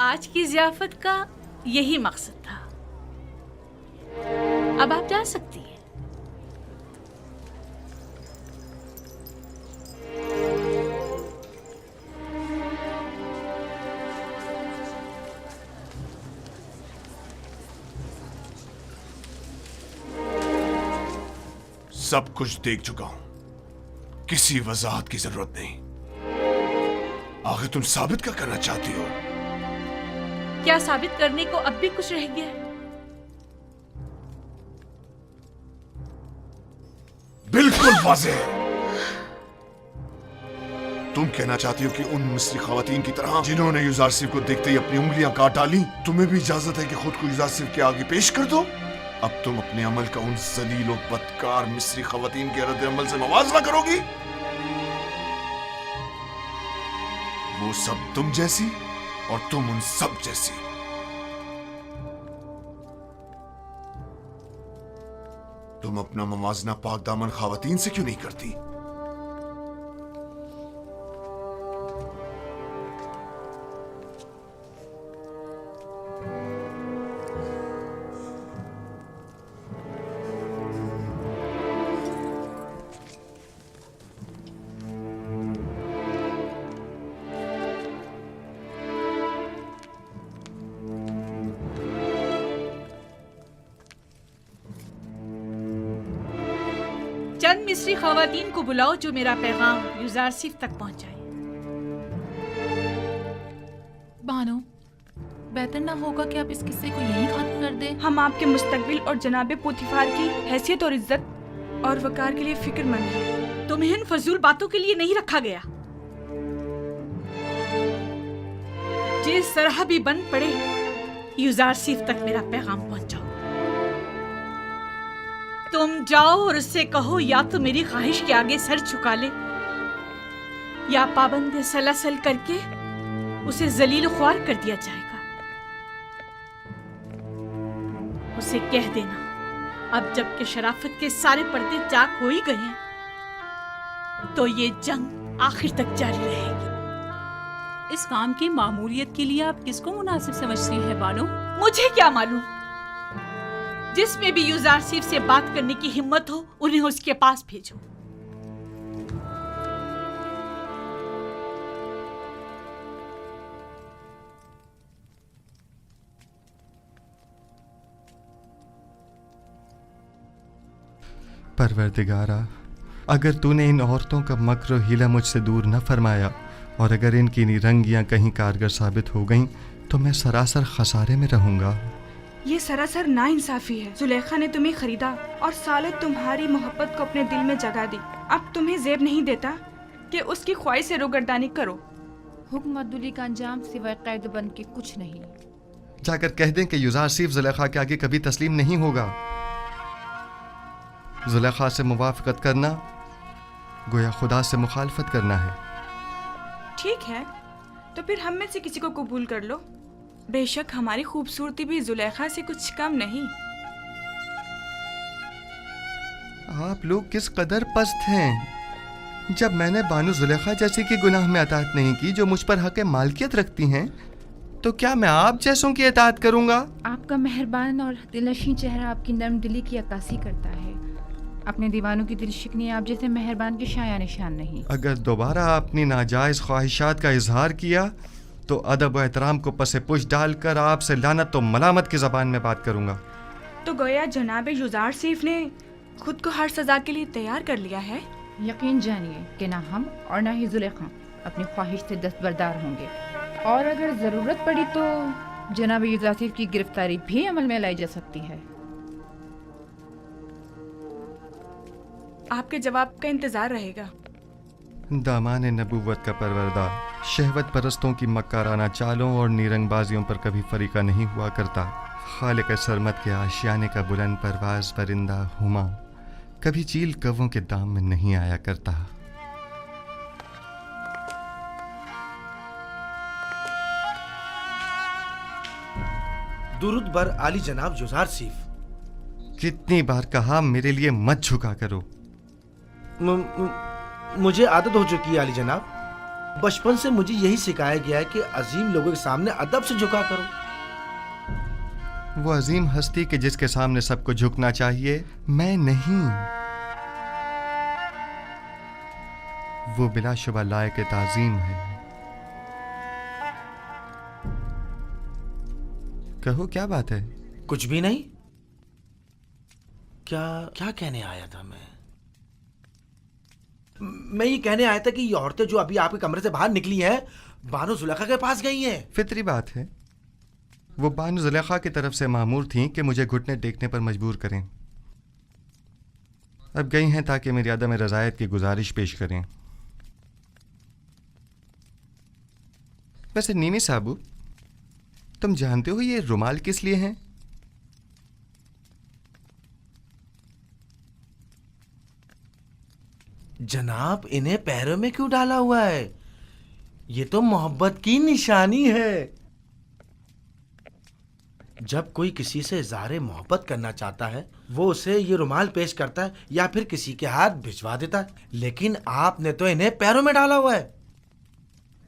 आज की ज़ियाफ़त का यही मकसद था। अब आप जा सकती हैं। सब कुछ देख चुका हूं, किसी वजाहत की जरूरत नहीं। आखिर तुम साबित क्या करना चाहती हो? क्या साबित करने को अब भी कुछ रह गया है? बिल्कुल वाज़ेह है। तुम कहना चाहती हो कि उन मिस्री खवातीन की तरह जिन्होंने यूजारसिफ को देखते ही अपनी उंगलियां काट डाली, तुम्हें भी इजाजत है कि खुद को यूजारसिफ के आगे पेश कर दो? अब तुम अपने अमल का उन जलील और बदकार मिस्री खवातीन के रद्द अमल से मवाजना करोगी? वो सब तुम जैसी और तुम उन सब जैसी। तुम अपना मवाजना पाक दामन खवातीन से क्यों नहीं करती? चंद मिस्री खवातीन को बुलाओ जो मेरा पैगाम यूजारसिफ तक पहुंचाए। बानो, बेहतर ना होगा कि आप इस किस्से को यहीं खत्म कर दें? हम आपके मुस्तकबिल और जनाबे पोतीफार की हैसियत और इज्जत और वकार के लिए फिक्रमंद हैं। तुम्हें इन फजूल बातों के लिए नहीं रखा गया। जिस तरह भी बन पड़े, यूजारसिफ तक मेरा पैगाम पहुंचाओ। तुम जाओ और उससे कहो या तो मेरी ख्वाहिश के आगे सर झुका ले या पाबंद सलासल करके उसे जलील ख्वार कर दिया जाएगा। उसे कह देना, अब जबकि शराफत के सारे पर्दे चाक हो ही गए हैं, तो ये जंग आखिर तक जारी रहेगी। इस काम की मामूलियत के लिए आप किसको मुनासिब समझती हैं बानो? मुझे क्या मालूम। जिसमें भी यूजारसिफ से बात करने की हिम्मत हो, उन्हें उसके पास भेजो। परवरदिगारा, अगर तूने इन औरतों का मक्र और हीला मुझसे दूर न फरमाया और अगर इनकी निरंगियां कहीं कारगर साबित हो गईं, तो मैं सरासर खसारे में रहूंगा। ये सरासर नाइंसाफी है। जुलेखा ने तुम्हें खरीदा और सालों तुम्हारी मोहब्बत को अपने दिल में जगा दी। अब तुम्हें ज़ेब नहीं देता कि उसकी ख्वाहिश से रोगर्दानी करो। हुक्म अब्दुल्ली का अंजाम सिवाय कैद बन के कुछ नहीं। जाकर कह दें कि यूजारसिफ जुलेखा के आगे कभी तस्लीम नहीं होगा। जुलेखा से मुवाफकत करना गोया खुदा से मुखालफत करना है। ठीक है, तो फिर हम में से किसी को कबूल कर लो। बेशक हमारी खूबसूरती भी जुलेखा से कुछ कम नहीं। आप लोग किस कदर पस्त हैं। जब मैंने बानो जुलेखा जैसी की गुनाह में अताअत नहीं की जो मुझ पर हक मालकियत रखती हैं, तो क्या मैं आप जैसों की अताअत करूंगा? आपका मेहरबान और दिलनशीं चेहरा आपकी नर्म दिली की अक्कासी करता है। अपने दीवानों की दिलशिकनी आप जैसे मेहरबान के शाया निशान नहीं। अगर दोबारा अपनी नाजायज ख्वाहिशात का इजहार किया तो अदब व एहतराम को पसे पुश डालकर आपसे लानत तो मलामत की ज़बान में बात करूंगा। तो गोया जनाब यूजारसिफ ने खुद को हर सजा के लिए तैयार कर लिया है। यकीन जानिए कि ना हम और ना ही जुलेखा अपनी ख्वाहिश से दस्तबरदार होंगे, और अगर ज़रूरत पड़ी तो जनाब यूजारसिफ की गिरफ्तारी भी अमल में लाई जा सकती है। आपके जवाब का इंतजार रहेगा। दामान नबूवत का परवरदा शहवत परस्तों की मक्काराना चालों और नीरंगबाजियों पर कभी फरीका नहीं हुआ करता। खालिक सरमत के आशियाने का बुलंद परवाज परिंदा हुमा कभी चील कव्वों के दाम में नहीं आया करता। दुरूद बर आली जनाब यूजारसिफ। कितनी बार कहा मेरे लिए मत झुका करो। मुझे आदत हो चुकी है आली जनाब। बचपन से मुझे यही सिखाया गया है कि अजीम लोगों के सामने अदब से झुका करो। वो अजीम हस्ती के जिसके सामने सबको झुकना चाहिए, मैं नहीं। वो बिलाशुबह लायक ताज़ीम है। कहो क्या बात है? कुछ भी नहीं। क्या क्या कहने आया था मैं ये कहने आया था कि ये औरतें जो अभी आपके कमरे से बाहर निकली हैं, बानो जुलेखा के पास गई हैं। फितरी बात है। वो बानो जुलेखा की तरफ से मामूर थीं कि मुझे घुटने टेकने पर मजबूर करें। अब गई हैं ताकि मेरी अदम रज़ायत की गुजारिश पेश करें। वैसे नीमी साहबू, तुम जानते हो ये रुमाल किस लिए हैं? जनाब, इन्हें पैरों में क्यों डाला हुआ है? ये तो मोहब्बत की निशानी है। जब कोई किसी से इज़हार मोहब्बत करना चाहता है, वो उसे ये रुमाल पेश करता है या फिर किसी के हाथ भिजवा देता है, लेकिन आपने तो इन्हें पैरों में डाला हुआ है।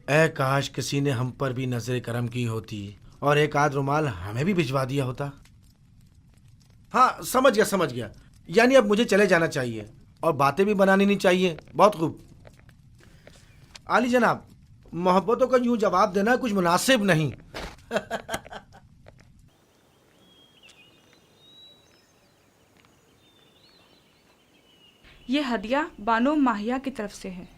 ऐ काश किसी ने हम पर भी नजर करम की होती और एक आध रुमाल हमें भी भिजवा दिया होता। हाँ, समझ गया। यानी अब मुझे चले जाना चाहिए और बातें भी बनानी नहीं चाहिए। बहुत खूब। आली जनाब, मोहब्बतों का यूं जवाब देना कुछ मुनासिब नहीं। ये हदिया बानो माहिया की तरफ से है।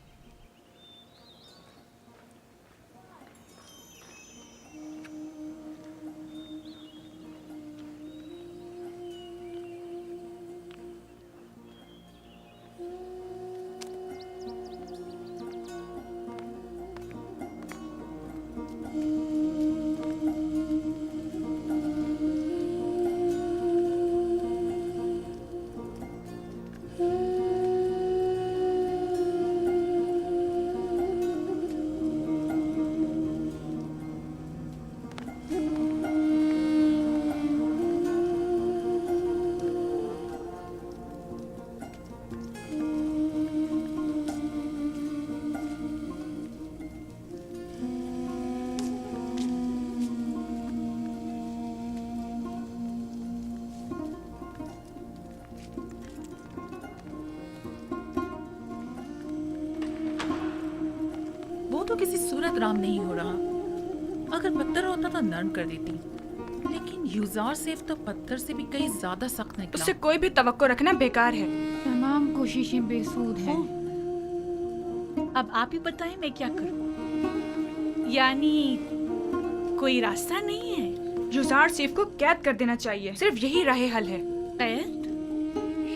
वो तो किसी सूरत राम नहीं हो रहा। अगर पत्थर होता तो नरम कर देती, लेकिन यूजार सेफ तो पत्थर से भी कहीं ज्यादा सख्त निकला। उससे कोई भी तवक्को रखना बेकार है। तमाम कोशिशें बेसूद हैं। अब आप ही बताएं मैं क्या करूं? यानी कोई रास्ता नहीं है? युजार सीफ को कैद कर देना चाहिए। सिर्फ यही राह हल है। कैद?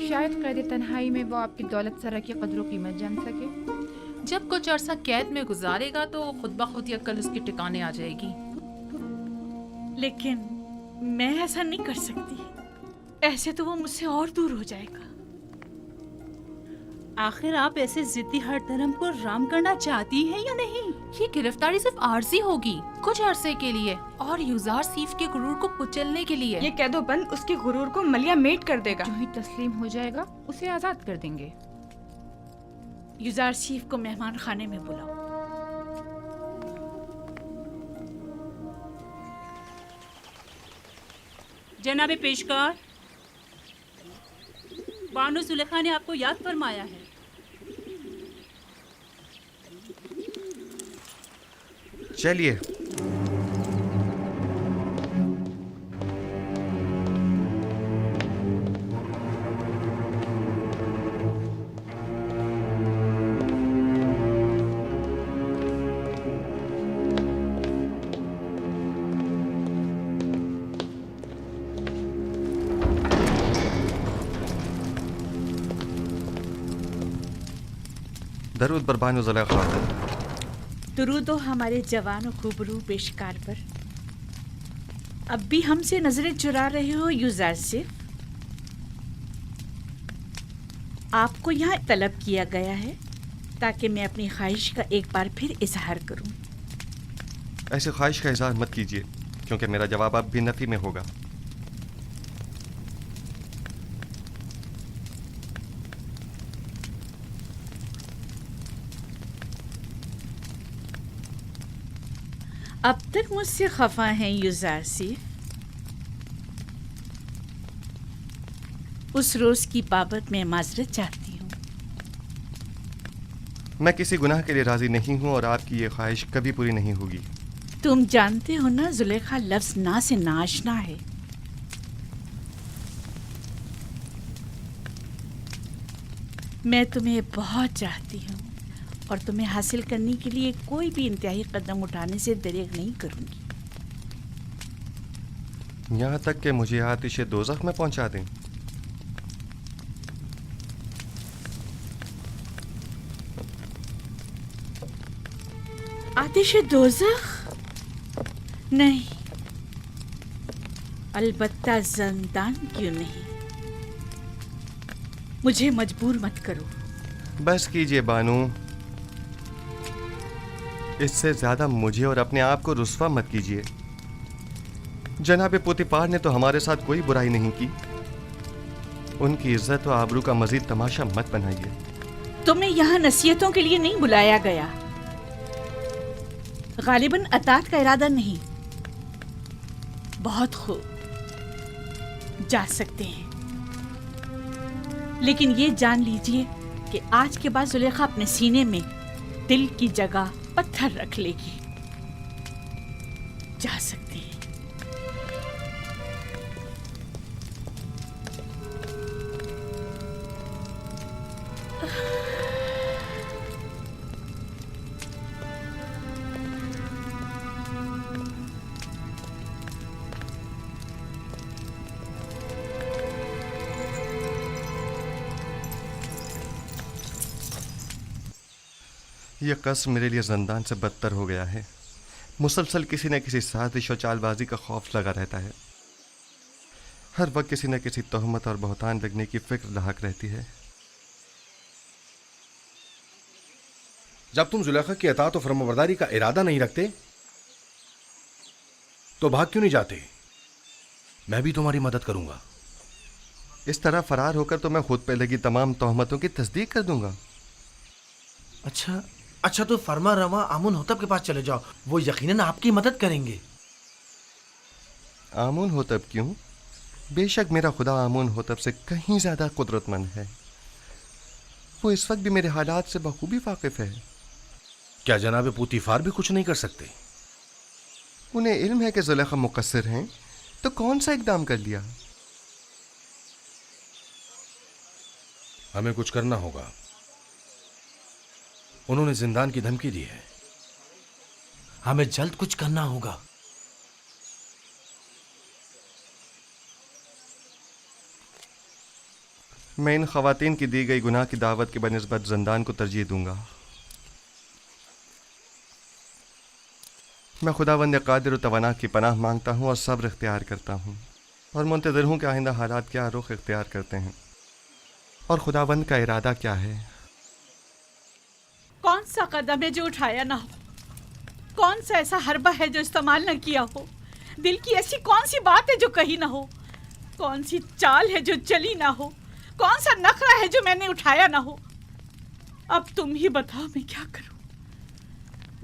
शायद कैद तन्हाई में वो आपकी दौलत सरा की कदर कीमत जान सके। जब कुछ अरसा कैद में गुजारेगा तो खुद ब खुद या कल उसके ठिकाने आ जाएगी। लेकिन मैं ऐसा नहीं कर सकती। ऐसे तो वो मुझसे और दूर हो जाएगा। आखिर आप ऐसे जिद्दी हर धर्म को राम करना चाहती हैं या नहीं? ये गिरफ्तारी सिर्फ आर्जी होगी, कुछ अरसे के लिए, और यूजार सीफ के गुरूर को कुचलने के लिए। ये कैदोबंद उसके गुरूर को मलिया मेट कर देगा। जो ही तस्लीम हो जाएगा उसे आजाद कर देंगे। यूजार सीफ को मेहमान खाने में बुलाओ। जनाबे पेशकार, बानो जुलेखा ने आपको याद फरमाया है। चलिए। दरूद बर बानो जुलेखा। दुरूद हो हमारे जवान और खूबरू पेशकार पर। अब भी हमसे नजरें चुरा रहे हो यूजार से। आपको यहाँ तलब किया गया है ताकि मैं अपनी ख्वाहिश का एक बार फिर इजहार करूं। ऐसे ख्वाहिश का इजहार मत कीजिए, क्योंकि मेरा जवाब अब भी नफी में होगा। अब तक मुझसे खफा हैं युजारसिफ? उस रोज की बाबत मैं माजरत चाहती हूँ। मैं किसी गुनाह के लिए राजी नहीं हूँ और आपकी ये ख्वाहिश कभी पूरी नहीं होगी। तुम जानते हो ना, जुलेखा लफ्ज ना से नाशना है। मैं तुम्हें बहुत चाहती हूँ और तुम्हें हासिल करने के लिए कोई भी इंतहाई कदम उठाने से दरेग नहीं करूँगी। यहाँ तक कि मुझे आतिश दोज़ख में पहुँचा दें। आतिश दोज़ख? नहीं, अलबत्ता ज़ंदान क्यों नहीं। मुझे मजबूर मत करो। बस कीजिए बानू, इससे ज्यादा मुझे और अपने आप को रुस्वा मत कीजिए। जनाब पोतीफार ने तो हमारे साथ कोई बुराई नहीं की। उनकी इज्जत और आबरू का मजीद तमाशा मत बनाइए। तुम्हें यहाँ नसीहतों के लिए नहीं बुलाया गया। गालिबन अतात का इरादा नहीं। बहुत खूब, जा सकते हैं, लेकिन ये जान लीजिए कि आज के बाद जुलेखा अपने सीने में दिल की जगह पत्थर रख लेगी। जा सकते हैं। यह कसम मेरे लिए ज़ंदान से बदतर हो गया है। मुसलसल किसी न किसी साजिश और चालबाजी का खौफ लगा रहता है। हर वक्त किसी न किसी तोहमत और बहतान लगने की फिक्र लाहक रहती है। जब तुम जुलेखा की अताअत और फरमाबरदारी का इरादा नहीं रखते तो भाग क्यों नहीं जाते? मैं भी तुम्हारी मदद करूंगा। इस तरह फरार होकर तो मैं खुद पे लगी तमाम तोहमतों की तस्दीक कर दूंगा। अच्छा तो फरमा रवा आमुन होतब के पास चले जाओ, वो यकीनन आपकी मदद करेंगे। आमुन होतब क्यों? बेशक मेरा खुदा आमुन होतब से कहीं ज्यादा कुदरतमंद है। वो इस वक्त भी मेरे हालात से बखूबी वाकिफ है। क्या जनाब पोतीफार भी कुछ नहीं कर सकते? उन्हें इल्म है कि जुलेखा मुकस्सिर हैं, तो कौन सा इकदाम कर लिया? हमें कुछ करना होगा। उन्होंने जिंदान की धमकी दी है। हमें जल्द कुछ करना होगा। मैं इन खवातीन की दी गई गुनाह की दावत के बनिस्बत जिंदान को तरजीह दूंगा। मैं खुदावंद कादिर व तवाना की पनाह मांगता हूँ और सब्र इख्तियार करता हूँ और मुंतज़िर हूँ कि आइंदा हालात क्या रुख इख्तियार करते हैं और खुदावंद का इरादा क्या है। कौन सा कदम है जो उठाया ना हो? कौन सा ऐसा हरबा है जो इस्तेमाल न किया हो? दिल की ऐसी कौन सी बात है जो कही ना हो? कौन सी चाल है जो चली ना हो? कौन सा नखरा है जो मैंने उठाया ना हो? अब तुम ही बताओ मैं क्या करूं?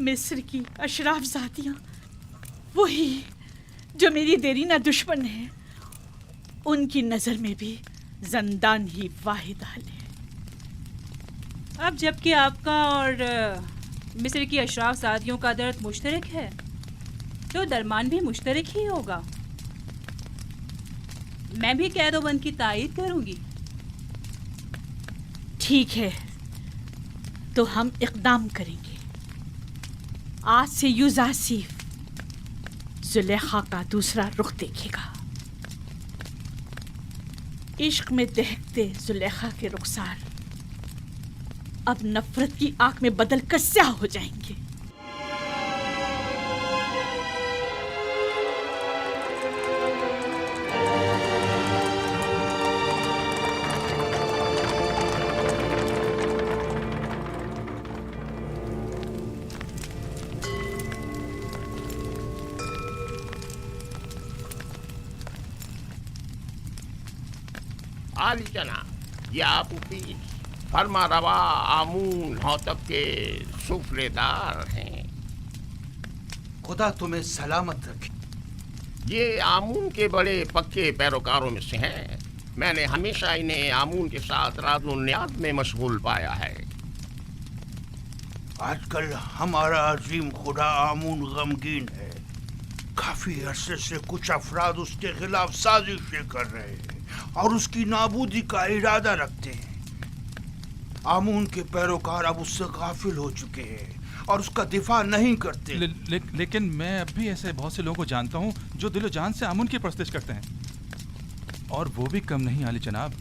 मिस्र की अशराफ ज़ातियां, वही जो मेरी देरीना दुश्मन है, उनकी नज़र में भी ज़ंदान ही वाहिद हल है। अब जबकि आपका और मिस्र की अशराफ सादियों का दर्द मुश्तरक है, तो दरमान भी मुश्तरक ही होगा। मैं भी कैदोबंद की तायीद करूंगी। ठीक है, तो हम इक़दाम करेंगे। आज से युज़ासिफ जुलेखा का दूसरा रुख देखेगा। इश्क में दहकते जुलेखा के रुखसार अब नफरत की आग में बदल कर स्याह हो जाएंगे। आली जनाब या पुपी फरमा रवा आमून हौतब के सुफलेदार हैं। खुदा तुम्हें सलामत रखे। ये आमून के बड़े पक्के पैरोकारों में से हैं। मैंने हमेशा इन्हें आमून के साथ राज़ो न्याज़ में मशगूल पाया है। आजकल हमारा अजीम खुदा आमून गमगीन है। काफी अरसे से कुछ अफराद उसके खिलाफ साजिशें कर रहे हैं और उसकी नाबूदी का इरादा रखते हैं। आमून के पैरोकार अब उससे गाफिल हो चुके हैं और उसका दिफा नहीं करते। लेकिन मैं अब भी ऐसे बहुत से लोगों को जानता हूँ जो दिलो जान से आमून की परस्तिश करते हैं, और वो भी कम नहीं आली जनाब।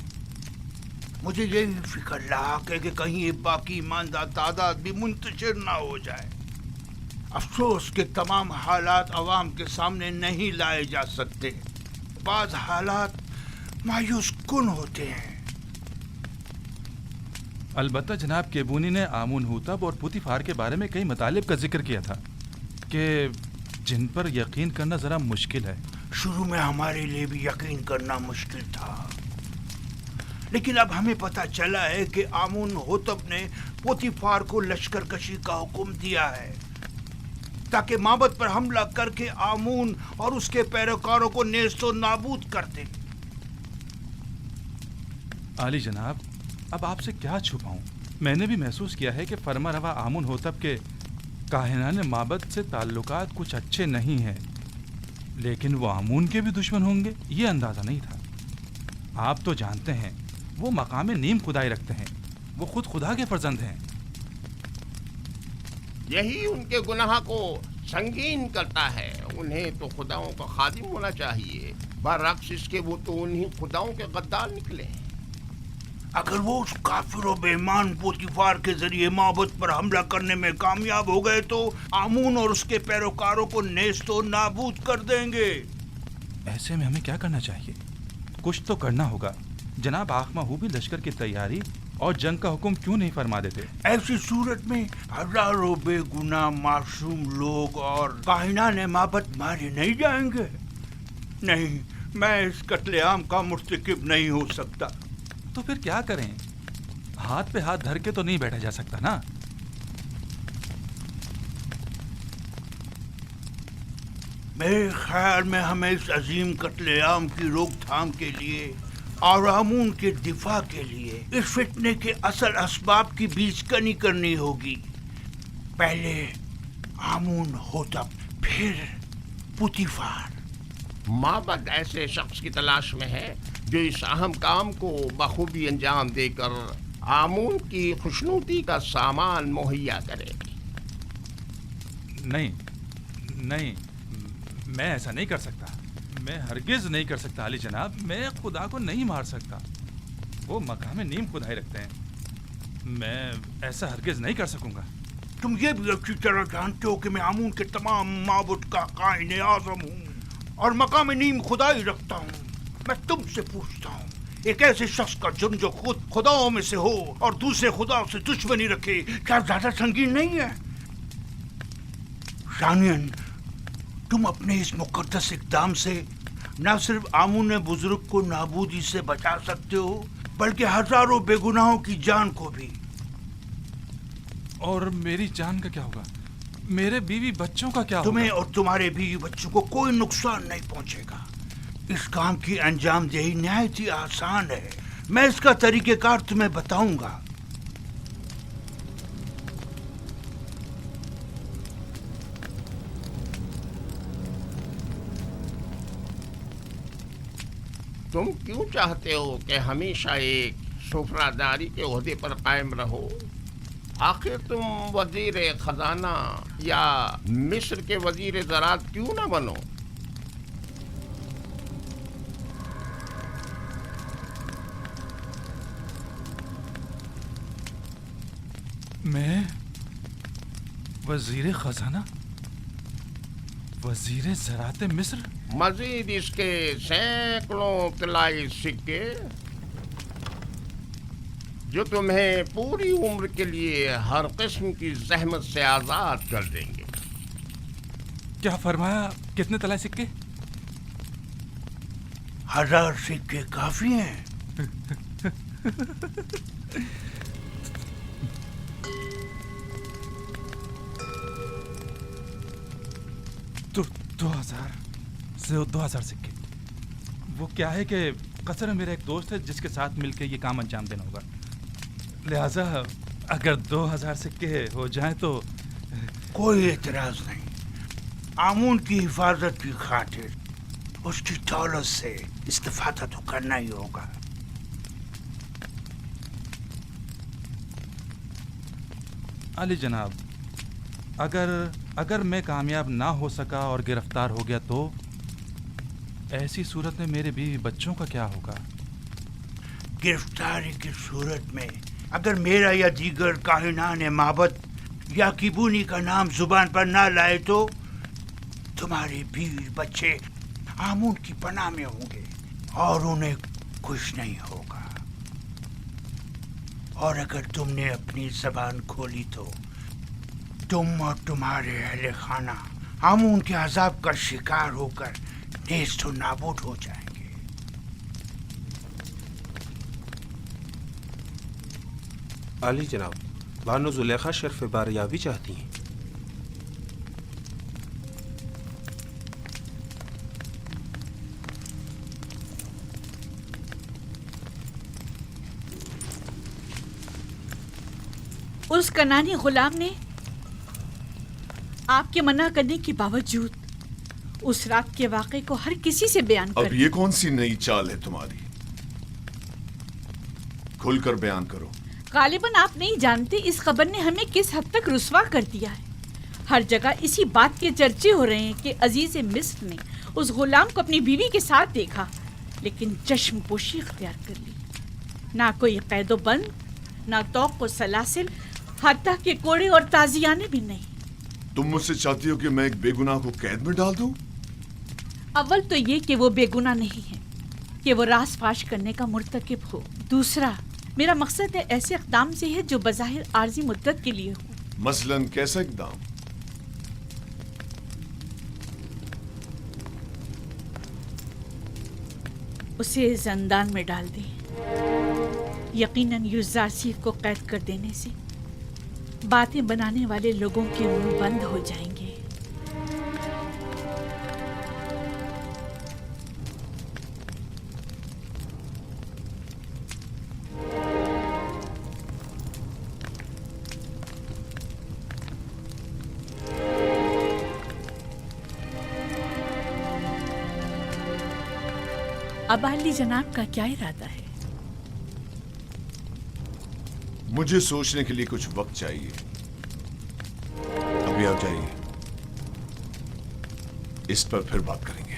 मुझे यही फिक्र रहा कि कहीं ये बाकी ईमानदार तादाद भी मुंतशिर ना हो जाए। अफसोस के तमाम हालात अवाम के सामने नहीं लाए जा सकते। बाज़ हालात मायूस कुन होते हैं। अलबत्ता जनाब केबूनी ने आमून हुतब और पुतीफार के बारे में कई मतालिब का जिक्र किया था कि जिन पर यकीन करना ज़रा मुश्किल है। शुरू में हमारे लिए भी यकीन करना मुश्किल था, लेकिन अब हमें पता चला है कि आमून होतब ने पोतीफार को लश्कर कशी का हुक्म दिया है ताकि माबद पर हमला करके आमून और उसके पैरोकारों को नेस्तो नाबूद कर दे। आली जनाब, अब आपसे क्या छुपाऊं? मैंने भी महसूस किया है कि फरमा रवा आमून होतब के काहिनाने माबद से ताल्लुकात कुछ अच्छे नहीं हैं, लेकिन वो आमून के भी दुश्मन होंगे ये अंदाज़ा नहीं था। आप तो जानते हैं वो मकाम नीम खुदाई रखते हैं, वो खुद खुदा के फर्जंद हैं। यही उनके गुनाह को संगीन करता है। उन्हें तो खुदाओं का खादिम होना चाहिए, बरअक्स इसके वो तो उन्हीं खुदाओं के गद्दार निकले। अगर वो उस काफिर और बेईमान पोतीफार के जरिए माबद पर हमला करने में कामयाब हो गए तो आमून और उसके पैरोकारों को नेस्तो नाबूद कर देंगे। ऐसे में हमें क्या करना चाहिए? कुछ तो करना होगा। जनाब आखमाहू भी लश्कर की तैयारी और जंग का हुक्म क्यों नहीं फरमा देते? ऐसी सूरत में हजारों बेगुनाह मासूम लोग और काहिनाने माबद मारे नहीं जाएंगे। नहीं, मैं इस कत्लेआम का मुर्तकिब नहीं हो सकता। तो फिर क्या करें? हाथ पे हाथ धर के तो नहीं बैठा जा सकता ना। मेरे ख्याल में हमें इस अजीम कत्लेआम की रोकथाम के लिए और आमून के दिफा के लिए इस फितने के असल असबाब की बीजकनी करनी होगी। पहले आमून होतब, फिर पुतीफार। माबद ऐसे शख्स की तलाश में है जो इस अहम काम को बखूबी अंजाम देकर आमून की खुशनूदी का सामान मुहैया करे। नहीं नहीं, मैं ऐसा नहीं कर सकता। मैं हरगिज नहीं कर सकता अली जनाब। मैं खुदा को नहीं मार सकता। वो मकाम नीम खुदाई रखते हैं। मैं ऐसा हरगिज नहीं कर सकूंगा। तुम ये भी अच्छी तरह जानते हो कि मैं आमून के तमाम माबुद का कायने आज़म हूँ और मकाम नीम खुदाई रखता हूँ। मैं तुमसे पूछता हूँ, एक ऐसे शख्स का जुर्म जो खुद खुदाओं में से हो और दूसरे खुदाओं से दुश्मनी रखे, क्या ज्यादा संगीन नहीं है? शानियन, तुम अपने इस मुकद्दस इक़दाम से न सिर्फ आमून बुजुर्ग को नाबूदी से बचा सकते हो बल्कि हजारों बेगुनाहों की जान को भी। और मेरी जान का क्या होगा? मेरे बीवी बच्चों का क्या तुम्हें होगा? और तुम्हारे बीवी बच्चों को कोई नुकसान नहीं पहुंचेगा। इस काम की अंजामदेही निहायत ही आसान है। मैं इसका तरीक़ेकार तुम्हें बताऊंगा। तुम क्यों चाहते हो कि हमेशा एक सुफरादारी के ओहदे पर कायम रहो? आखिर तुम वजीर खजाना या मिस्र के वजीर ज़राअत क्यों ना बनो? मैं वजीर खजाना, वजीर ज़राअत मिस्र? मजीद इसके सैकड़ों तिलाई सिक्के जो तुम्हें पूरी उम्र के लिए हर किस्म की जहमत से आजाद कर देंगे। क्या फरमाया? कितने तलाए सिक्के? 1000 सिक्के काफी हैं। दो हजार से 2000 सिक्के। वो क्या है कि कतर में मेरा एक दोस्त है जिसके साथ मिलकर ये काम अंजाम देना होगा, लिहाजा अगर 2000 सिक्के हो जाए तो। कोई एतराज नहीं। आमून की हिफाजत की खातिर उसकी दौलत से इस्तेफादा तो करना ही होगा। अली जनाब, अगर मैं कामयाब ना हो सका और गिरफ्तार हो गया तो ऐसी सूरत में मेरे बीवी बच्चों का क्या होगा? गिरफ्तारी की सूरत में अगर मेरा या दीगर काहिनान माबद या किबूनी का नाम जुबान पर ना लाए तो तुम्हारे बीवी बच्चे आमून की पनाह में होंगे और उन्हें कुछ नहीं होगा। और अगर तुमने अपनी जबान खोली तो तुम और तुम्हारे अहले खाना आमून के अजाब का शिकार होकर नेस्त व नाबूद हो जाएंगे। आली जनाब, बानो जुलेखा शर्फ बारियाबी चाहती हैं। उस कनानी गुलाम ने आपके मना करने के बावजूद उस रात के वाक़े को हर किसी से बयान कर अब ये कौन सी नई चाल है तुम्हारी? खुलकर बयान करो। गालिबन आप नहीं जानते इस खबर ने हमें किस हद तक रुस्वा कर दिया है। हर जगह इसी बात के चर्चे हो रहे हैं कि अजीज मिस्र ने उस गुलाम को अपनी बीवी के साथ देखा, लेकिन चश्मपोशी इख्तियार कर ली। ना कोई कैदो बंद, ना तौक व सलासिल, हत्ता के कोड़े और ताजियाने भी नहीं। तुम मुझसे चाहती हो कि मैं एक बेगुनाह को कैद में डाल दूं? अव्वल तो ये कि वो बेगुनाह नहीं है, कि वो राज फाश करने का मुर्तकिब हो। दूसरा, मेरा मकसद है ऐसे इक़दाम से है जो बज़ाहिर आर्जी मुद्दत के लिए हो। मसलन कैसा इक़दाम? उसे ज़ंदान में डाल दें। यकीनन युज़ारसीफ को कैद कर देने से बातें बनाने वाले लोगों के मुंह बंद हो जाएंगे। अब अली जनाब का क्या इरादा है? मुझे सोचने के लिए कुछ वक्त चाहिए। अभी आ जाइए, इस पर फिर बात करेंगे।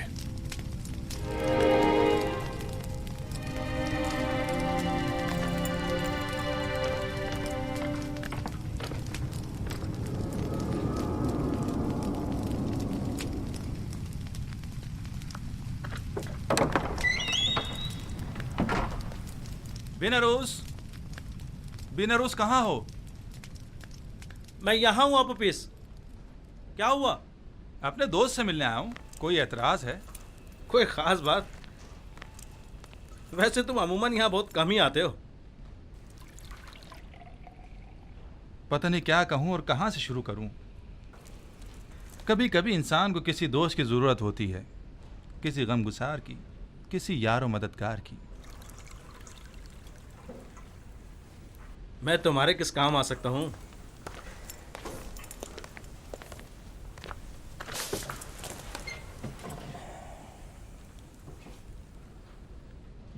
बिनरोज कहाँ हो? मैं यहाँ हूँ अपोपिस। क्या हुआ? अपने दोस्त से मिलने आया हूँ। कोई एतराज है? कोई ख़ास बात? वैसे तुम अमूमन यहाँ बहुत कम ही आते हो। पता नहीं क्या कहूँ और कहाँ से शुरू करूँ। कभी कभी इंसान को किसी दोस्त की ज़रूरत होती है, किसी गमगुसार की, किसी यार व मददगार की। मैं तुम्हारे किस काम आ सकता हूँ?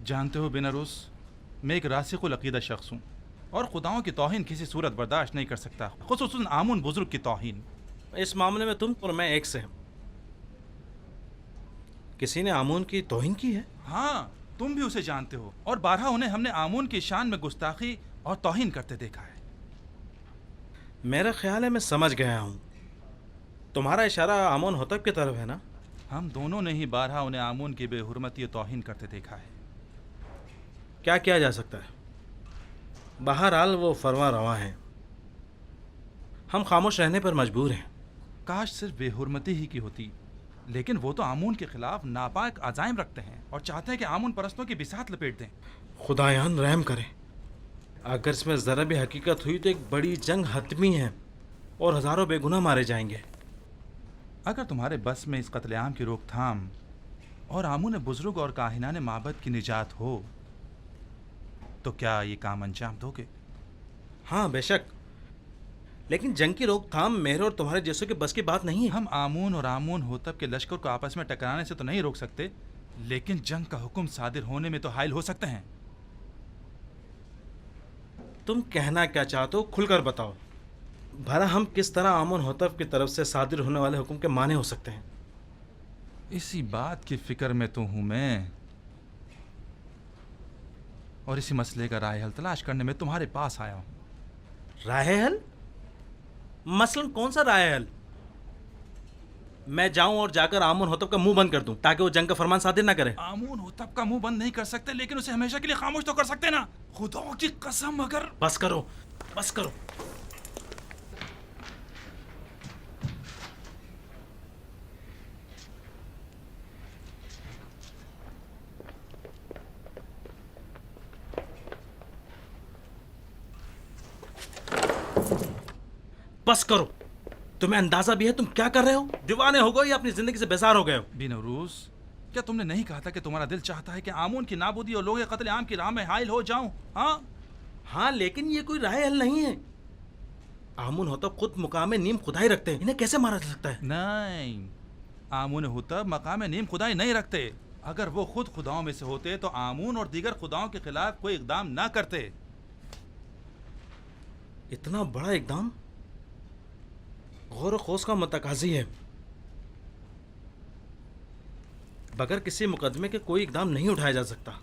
जानते हो बिनरोज, मैं एक रासिकुल अकीदा शख्स हूँ और खुदाओं की तौहीन किसी सूरत बर्दाश्त नहीं कर सकता, खुसूसन आमुन बुजुर्ग की तौहीन। इस मामले में तुम और मैं एक से हैं। किसी ने आमून की तौहीन की है? हाँ, तुम भी उसे जानते हो और बारहा उन्हें हमने आमून की शान में गुस्ताखी और तौहीन करते देखा है। मेरा ख्याल है मैं समझ गया हूँ। तुम्हारा इशारा आमून होतब की तरफ है ना? हम दोनों ने ही बारहा उन्हें आमून की बेहुरमती और तौहीन करते देखा है। क्या किया जा सकता है? बहरहाल वो फरवा रवा हैं। हम खामोश रहने पर मजबूर हैं। काश सिर्फ बेहुरमती ही की होती, लेकिन वो तो आमून के खिलाफ नापाक अजाइम रखते हैं और चाहते हैं कि आमून परस्तों की बिसात लपेट दें। खुदायान रहम करे। अगर इसमें ज़रा भी हकीकत हुई तो एक बड़ी जंग हतमी है और हज़ारों बेगुनाह मारे जाएंगे। अगर तुम्हारे बस में इस कत्लेआम की रोकथाम और आमून बुजुर्ग और काहिनान माबद की निजात हो तो क्या ये काम अंजाम दोगे? हाँ बेशक, लेकिन जंग की रोकथाम मेरे और तुम्हारे जैसों के बस की बात नहीं है। हम आमून और आमून होतब के लश्कर को आपस में टकराने से तो नहीं रोक सकते, लेकिन जंग का हुक्म सादिर होने में तो हायल हो सकते हैं। तुम कहना क्या चाहते हो खुलकर बताओ। भला हम किस तरह आमून होतब की तरफ से सादिर होने वाले हुक्म के माने हो सकते हैं? इसी बात की फिक्र में तो हूं मैं, और इसी मसले का राय हल तलाश करने में तुम्हारे पास आया हूं। राय हल? मसलन कौन सा राय हल? मैं जाऊं और जाकर आमून होतब का मुंह बंद कर दूं ताकि वो जंग का फरमान सादिर ना करे? आमून होतब का मुंह बंद नहीं कर सकते, लेकिन उसे हमेशा के लिए खामोश तो कर सकते ना। खुदा की कसम, अगर बस करो, बस करो। बस करो। तुम्हें अंदाजा भी है तुम क्या कर रहे हो? दीवाने हो गए या अपनी जिंदगी से बेजार हो गए हो? बिनौरूस, क्या तुमने नहीं कहा था कि तुम्हारा दिल चाहता है कि आमून की नाबूदी और लोग कत्ल आम की राह में हायल हो जाऊं? हाँ, लेकिन ये कोई राय हल नहीं है। आमून होतब खुद मुकाम नीम खुदाई रखते हैं, इन्हें कैसे मारा जा सकता है? नहीं, आमून होतब मकाम नीम खुदाई नहीं रखते। अगर वो खुद खुदाओं में से होते तो आमून और दीगर खुदाओं के खिलाफ कोई इकदाम ना करते। इतना बड़ा इकदाम गौर खोज का मुतकाजी है। बगैर किसी मुकदमे के कोई इकदाम नहीं उठाया जा सकता।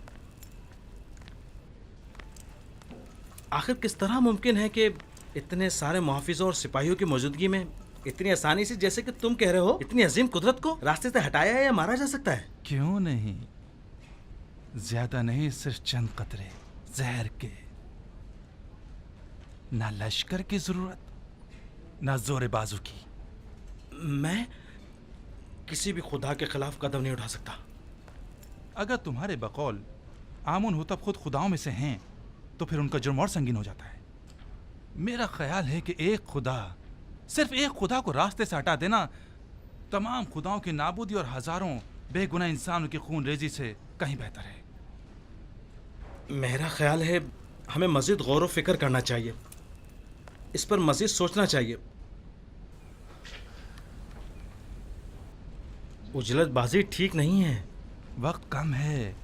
आखिर किस तरह मुमकिन है कि इतने सारे मुहाफिजों और सिपाहियों की मौजूदगी में इतनी आसानी से, जैसे कि तुम कह रहे हो, इतनी अजीम कुदरत को रास्ते से हटाया या मारा जा सकता है? क्यों नहीं, ज्यादा नहीं, सिर्फ चंद कतरे जहर के। ना लश्कर की जरूरत, ना जोर बाजू की। मैं किसी भी खुदा के खिलाफ कदम नहीं उठा सकता। अगर तुम्हारे बकौल आमून होतब खुद खुदाओं में से हैं तो फिर उनका जुर्म और संगीन हो जाता है। मेरा ख्याल है कि एक खुदा, सिर्फ एक खुदा को रास्ते से हटा देना तमाम खुदाओं की नाबूदी और हजारों बेगुनाह इंसानों की खून रेजी से कहीं बेहतर है। मेरा ख्याल है हमें मजीद गौर व फिक्र करना चाहिए, इस पर मजीद सोचना चाहिए। उजलतबाजी ठीक नहीं है। वक्त कम है।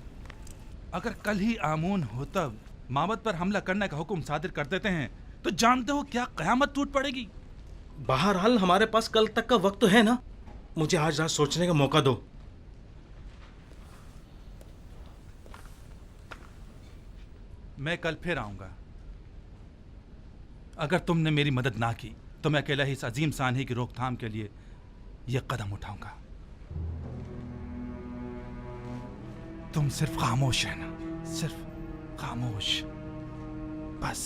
अगर कल ही आमून होतब माबद पर हमला करने का हुक्म सादिर कर देते हैं तो जानते हो क्या कयामत टूट पड़ेगी। बहरहाल हमारे पास कल तक का वक्त तो है ना। मुझे आज रात सोचने का मौका दो। मैं कल फिर आऊंगा। अगर तुमने मेरी मदद ना की तो मैं अकेला ही इस अजीम सानही की रोकथाम के लिए यह कदम उठाऊंगा। तुम सिर्फ खामोश रहना, सिर्फ खामोश, बस।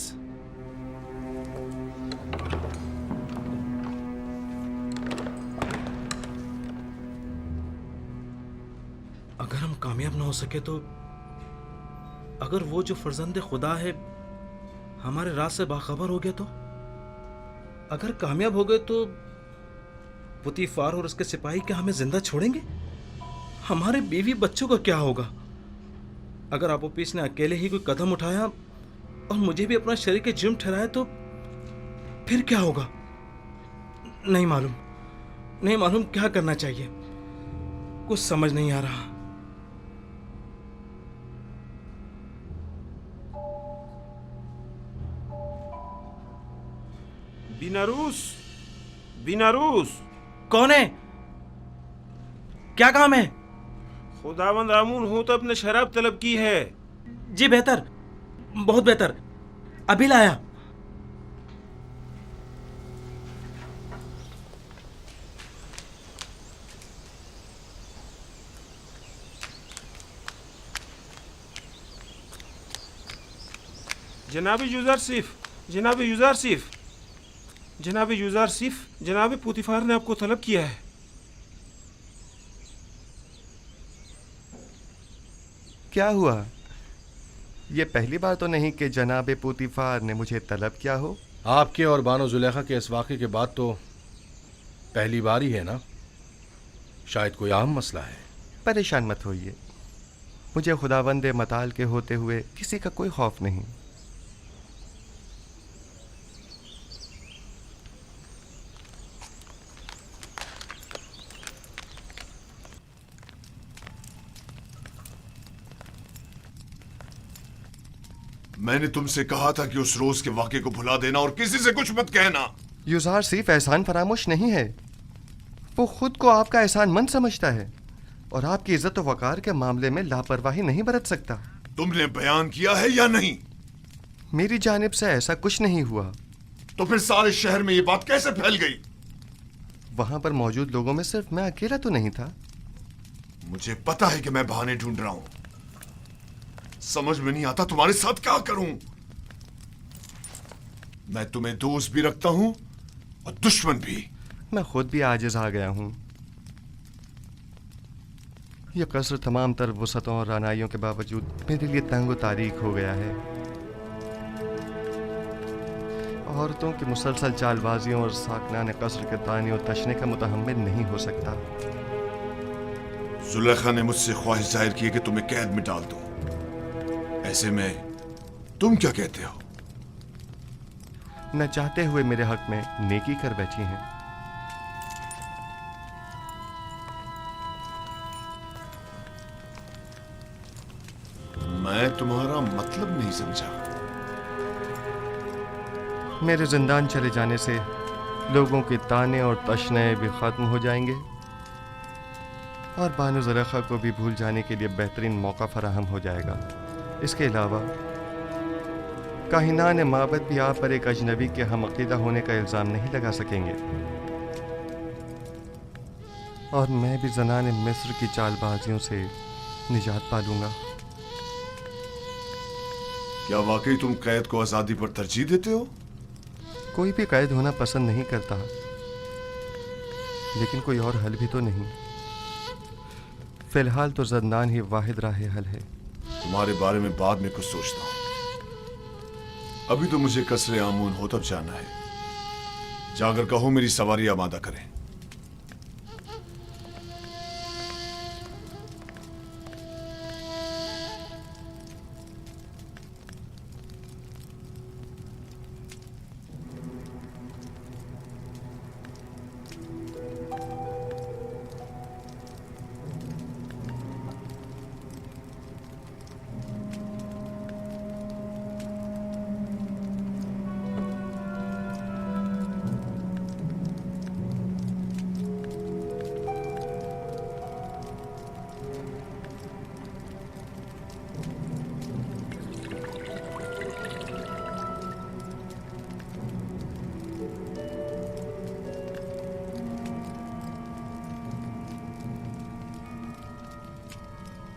अगर हम कामयाब ना हो सके तो, अगर वो जो फर्जंद खुदा है हमारे राज से बाखबर हो गया तो, अगर कामयाब हो गए तो पुतीफार और उसके सिपाही क्या हमें जिंदा छोड़ेंगे? हमारे बीवी बच्चों का क्या होगा? अगर आपोपीस ने अकेले ही कोई कदम उठाया और मुझे भी अपना शरीक जुर्म ठहराया तो फिर क्या होगा? नहीं मालूम क्या करना चाहिए। कुछ समझ नहीं आ रहा। बिनारूस कौन है? क्या काम है? खुदावंद आमून होतब ने शराब तलब की है। जी बेहतर, बहुत बेहतर, अभी लाया। जनाब यूज़रसिफ, जनाब पुतीफार ने आपको तलब किया है। क्या हुआ? ये पहली बार तो नहीं कि जनाब पुतीफार ने मुझे तलब किया हो। आपके और बानो जुलेखा के इस वाक़े के बाद तो पहली बार ही है ना? शायद कोई अहम मसला है। परेशान मत होइए, मुझे खुदावंद मताल के होते हुए किसी का कोई खौफ नहीं। मैंने तुमसे कहा था कि उस रोज के वाक़े को भुला देना और किसी से कुछ मत कहना। युजार सिर्फ एहसान फरामोश नहीं है, वो खुद को आपका एहसानमंद समझता है और आपकी इज्जत और वकार के मामले में लापरवाही नहीं बरत सकता। तुमने बयान किया है या नहीं? मेरी जानिब से ऐसा कुछ नहीं हुआ। तो फिर सारे शहर में ये बात कैसे फैल गई? वहां पर मौजूद लोगों में सिर्फ मैं अकेला तो नहीं था। मुझे पता है कि मैं बहाने ढूंढ रहा हूं। समझ में नहीं आता तुम्हारे साथ क्या करूं। मैं तुम्हें दोस्त भी रखता हूं और दुश्मन भी। मैं खुद भी आजिज आ गया हूं। यह कसर तमाम तर वसतों और रानाइयों के बावजूद मेरे लिए तंग तारीख हो गया है। औरतों की मुसलसल चालबाजियों और साकनान कसर के ताने और तशने का मुतहम्मिल नहीं हो सकता। जुलेखा ने मुझसे ख्वाहिश जाहिर की कि तुम्हें कैद में डाल दूं। ऐसे में तुम क्या कहते हो? न चाहते हुए मेरे हक में नेकी कर बैठी हैं। मैं तुम्हारा मतलब नहीं समझा। मेरे जिंदान चले जाने से लोगों के ताने और तशने भी खत्म हो जाएंगे और बानो ज़ुलेखा को भी भूल जाने के लिए बेहतरीन मौका फराहम हो जाएगा। इसके अलावा काहिनान माबद भी आप पर एक अजनबी के हम अकीदा होने का इल्ज़ाम नहीं लगा सकेंगे और मैं भी ज़नान मिस्र की चालबाजियों से निजात पा लूंगा। क्या वाकई तुम कैद को आज़ादी पर तरजीह देते हो? कोई भी कैद होना पसंद नहीं करता, लेकिन कोई और हल भी तो नहीं। फिलहाल तो ज़ंदान ही वाहिद राह हल है। तुम्हारे बारे में बाद में कुछ सोचता हूं। अभी तो मुझे कसरे आमून होतब जाना है। जाकर कहो मेरी सवारी आमादा करें।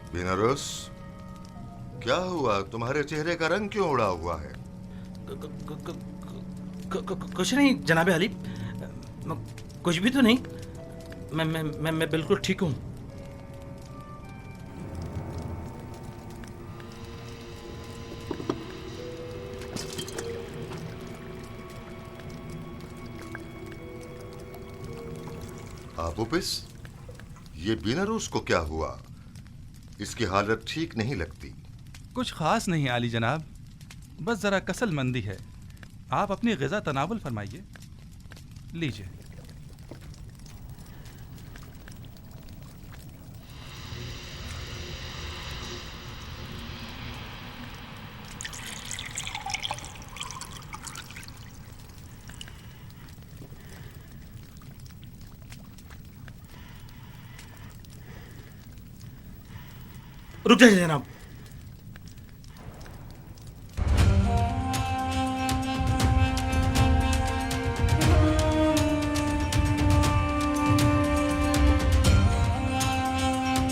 बिनारस, क्या हुआ? तुम्हारे चेहरे का रंग क्यों उड़ा हुआ है? कुछ नहीं जनाबे अली, कुछ भी तो नहीं। मैं बिल्कुल ठीक हूँ। आबूपिस, ये बिनारस को क्या हुआ? इसकी हालत ठीक नहीं लगती। कुछ खास नहीं आली जनाब, बस जरा कसलमंदी है। आप अपनी ग़िज़ा तनावुल फरमाइए। लीजिए। रुक जाइए जनाब।